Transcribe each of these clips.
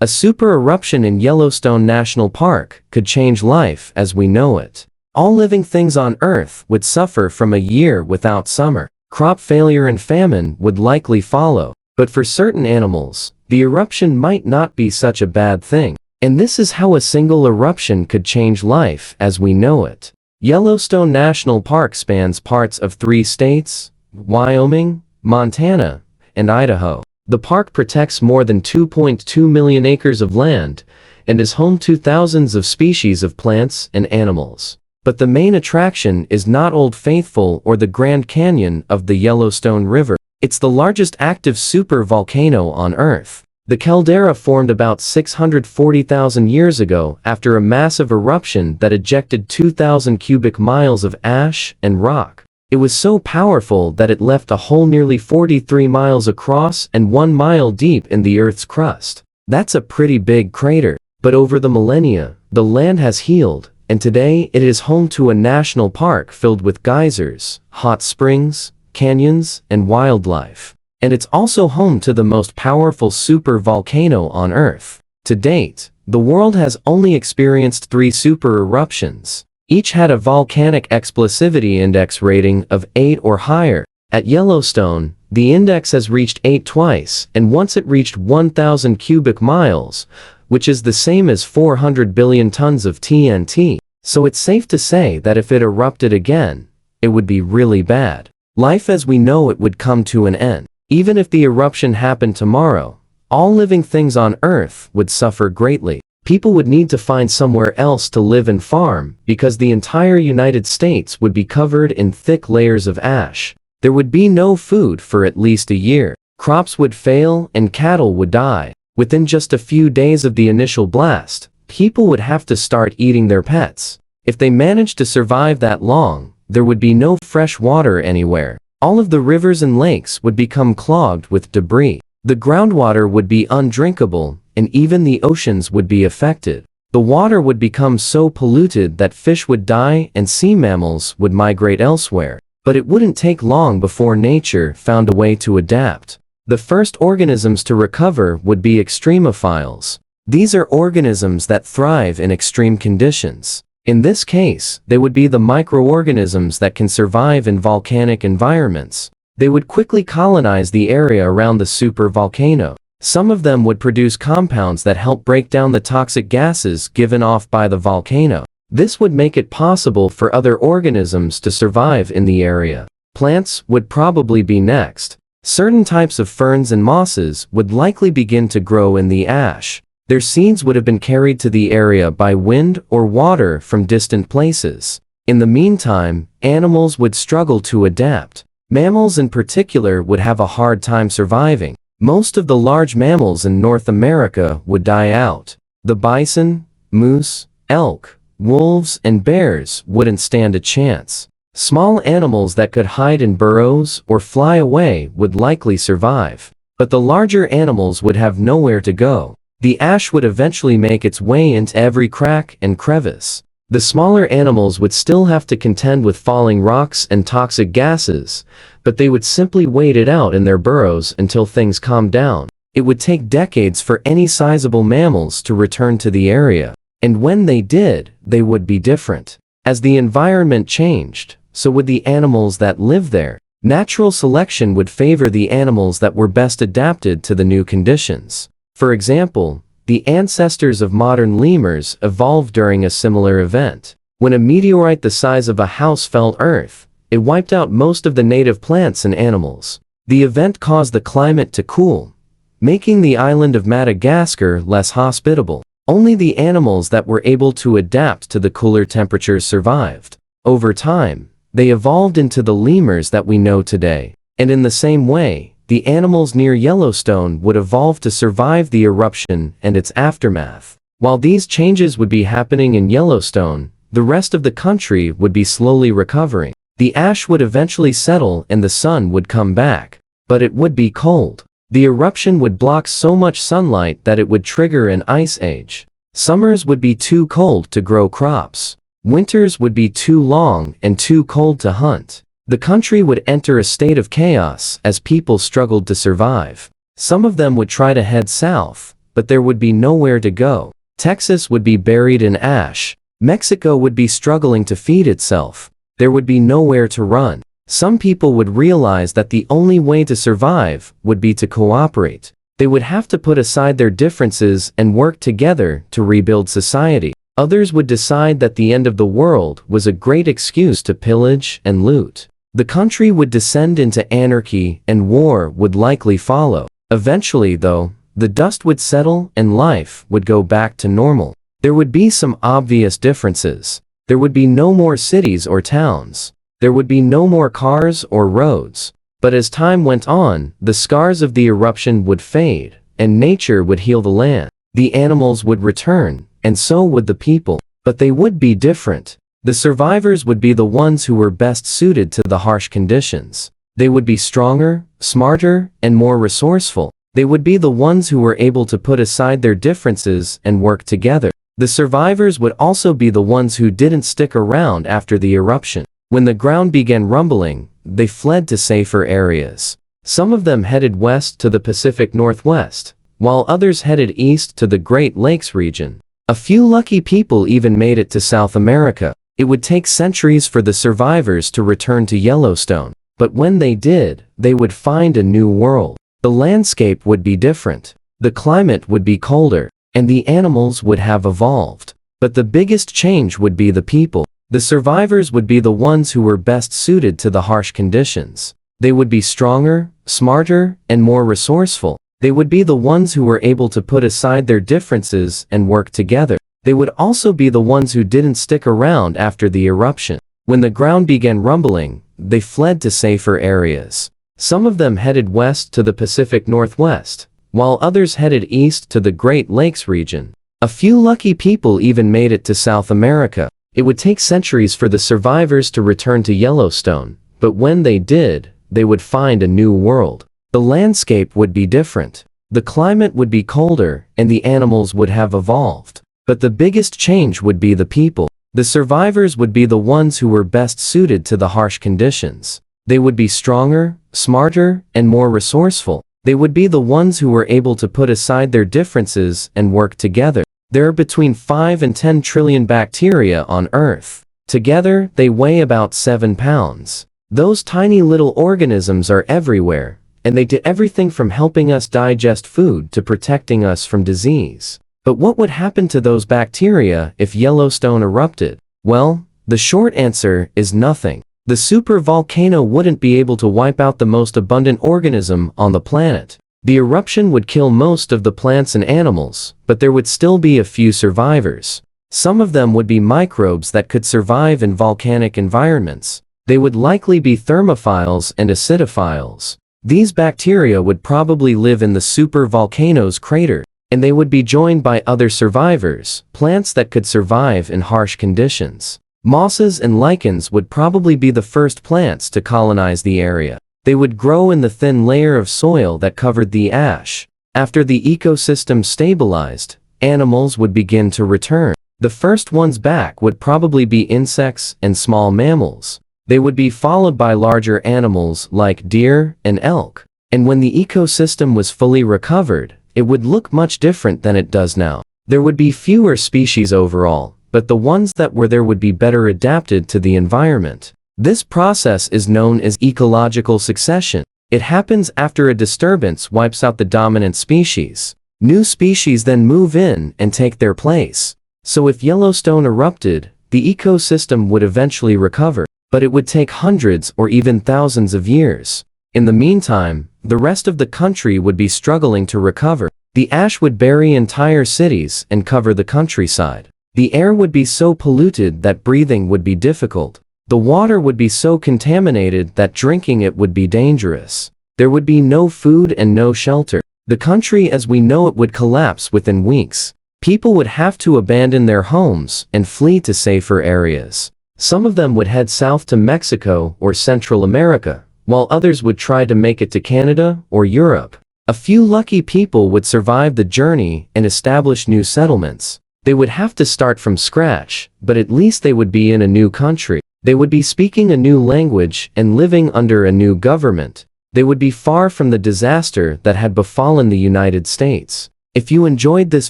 A super eruption in Yellowstone National Park could change life as we know it. All living things on Earth would suffer from a year without summer. Crop failure and famine would likely follow. But for certain animals, the eruption might not be such a bad thing. And this is how a single eruption could change life as we know it. Yellowstone National Park spans parts of 3 states, Wyoming, Montana, and Idaho. The park protects more than 2.2 million acres of land and is home to thousands of species of plants and animals. But the main attraction is not Old Faithful or the Grand Canyon of the Yellowstone River. It's the largest active supervolcano on Earth. The caldera formed about 640,000 years ago after a massive eruption that ejected 2,000 cubic miles of ash and rock. It was so powerful that it left a hole nearly 43 miles across and 1 mile deep in the Earth's crust. That's a pretty big crater. But over the millennia, the land has healed, and today it is home to a national park filled with geysers, hot springs, canyons, and wildlife. And it's also home to the most powerful supervolcano on Earth. To date, the world has only experienced 3 super eruptions. Each had a volcanic explosivity index rating of 8 or higher. At Yellowstone, the index has reached 8 twice, and once it reached 1,000 cubic miles, which is the same as 400 billion tons of TNT. So it's safe to say that if it erupted again, it would be really bad. Life as we know it would come to an end. Even if the eruption happened tomorrow, all living things on Earth would suffer greatly. People would need to find somewhere else to live and farm because the entire United States would be covered in thick layers of ash. There would be no food for at least a year. Crops would fail and cattle would die. Within just a few days of the initial blast, people would have to start eating their pets. If they managed to survive that long, there would be no fresh water anywhere. All of the rivers and lakes would become clogged with debris. The groundwater would be undrinkable, and even the oceans would be affected. The water would become so polluted that fish would die and sea mammals would migrate elsewhere. But it wouldn't take long before nature found a way to adapt. The first organisms to recover would be extremophiles. These are organisms that thrive in extreme conditions. In this case, they would be the microorganisms that can survive in volcanic environments. They would quickly colonize the area around the supervolcano. Some of them would produce compounds that help break down the toxic gases given off by the volcano. This would make it possible for other organisms to survive in the area. Plants would probably be next. Certain types of ferns and mosses would likely begin to grow in the ash. Their seeds would have been carried to the area by wind or water from distant places. In the meantime, animals would struggle to adapt. Mammals in particular would have a hard time surviving. Most of the large mammals in North America would die out. The bison, moose, elk, wolves, and bears wouldn't stand a chance. Small animals that could hide in burrows or fly away would likely survive. But the larger animals would have nowhere to go. The ash would eventually make its way into every crack and crevice. The smaller animals would still have to contend with falling rocks and toxic gases, but they would simply wait it out in their burrows until things calmed down. It would take decades for any sizable mammals to return to the area. And when they did, they would be different. As the environment changed, so would the animals that live there. Natural selection would favor the animals that were best adapted to the new conditions. For example, the ancestors of modern lemurs evolved during a similar event. When a meteorite the size of a house fell Earth, it wiped out most of the native plants and animals. The event caused the climate to cool, making the island of Madagascar less hospitable. Only the animals that were able to adapt to the cooler temperatures survived. Over time, they evolved into the lemurs that we know today. And in the same way, the animals near Yellowstone would evolve to survive the eruption and its aftermath. While these changes would be happening in Yellowstone, the rest of the country would be slowly recovering. The ash would eventually settle and the sun would come back. But it would be cold. The eruption would block so much sunlight that it would trigger an ice age. Summers would be too cold to grow crops. Winters would be too long and too cold to hunt. The country would enter a state of chaos as people struggled to survive. Some of them would try to head south, but there would be nowhere to go. Texas would be buried in ash. Mexico would be struggling to feed itself. There would be nowhere to run. Some people would realize that the only way to survive would be to cooperate. They would have to put aside their differences and work together to rebuild society. Others would decide that the end of the world was a great excuse to pillage and loot. The country would descend into anarchy and war would likely follow. Eventually, though, the dust would settle and life would go back to normal. There would be some obvious differences. There would be no more cities or towns. There would be no more cars or roads. But as time went on, the scars of the eruption would fade, and nature would heal the land. The animals would return, and so would the people. But they would be different. The survivors would be the ones who were best suited to the harsh conditions. They would be stronger, smarter, and more resourceful. They would be the ones who were able to put aside their differences and work together. The survivors would also be the ones who didn't stick around after the eruption. When the ground began rumbling, they fled to safer areas. Some of them headed west to the Pacific Northwest, while others headed east to the Great Lakes region. A few lucky people even made it to South America. It would take centuries for the survivors to return to Yellowstone, but when they did, they would find a new world. The landscape would be different. The climate would be colder, and the animals would have evolved. But the biggest change would be the people. The survivors would be the ones who were best suited to the harsh conditions. They would be stronger, smarter, and more resourceful. They would be the ones who were able to put aside their differences and work together. They would also be the ones who didn't stick around after the eruption. When the ground began rumbling, they fled to safer areas. Some of them headed west to the Pacific Northwest, while others headed east to the Great Lakes region. A few lucky people even made it to South America. It would take centuries for the survivors to return to Yellowstone, but when they did, they would find a new world. The landscape would be different. The climate would be colder, and the animals would have evolved. But the biggest change would be the people. The survivors would be the ones who were best suited to the harsh conditions. They would be stronger, smarter, and more resourceful. They would be the ones who were able to put aside their differences and work together. There are between 5 and 10 trillion bacteria on Earth. Together, they weigh about 7 pounds. Those tiny little organisms are everywhere, and they do everything from helping us digest food to protecting us from disease. But what would happen to those bacteria if Yellowstone erupted? Well, the short answer is nothing. The supervolcano wouldn't be able to wipe out the most abundant organism on the planet. The eruption would kill most of the plants and animals, but there would still be a few survivors. Some of them would be microbes that could survive in volcanic environments. They would likely be thermophiles and acidophiles. These bacteria would probably live in the supervolcano's crater, and they would be joined by other survivors, plants that could survive in harsh conditions. Mosses and lichens would probably be the first plants to colonize the area. They would grow in the thin layer of soil that covered the ash. After the ecosystem stabilized, animals would begin to return. The first ones back would probably be insects and small mammals. They would be followed by larger animals like deer and elk. And when the ecosystem was fully recovered, it would look much different than it does now. There would be fewer species overall, but the ones that were there would be better adapted to the environment. This process is known as ecological succession. It happens after a disturbance wipes out the dominant species. New species then move in and take their place. So if Yellowstone erupted, the ecosystem would eventually recover, but it would take hundreds or even thousands of years. In the meantime, the rest of the country would be struggling to recover. The ash would bury entire cities and cover the countryside. The air would be so polluted that breathing would be difficult. The water would be so contaminated that drinking it would be dangerous. There would be no food and no shelter. The country as we know it would collapse within weeks. People would have to abandon their homes and flee to safer areas. Some of them would head south to Mexico or Central America, while others would try to make it to Canada or Europe. A few lucky people would survive the journey and establish new settlements. They would have to start from scratch, but at least they would be in a new country. They would be speaking a new language and living under a new government. They would be far from the disaster that had befallen the United States. If you enjoyed this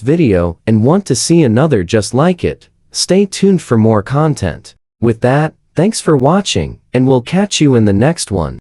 video and want to see another just like it, stay tuned for more content. With that, thanks for watching, and we'll catch you in the next one.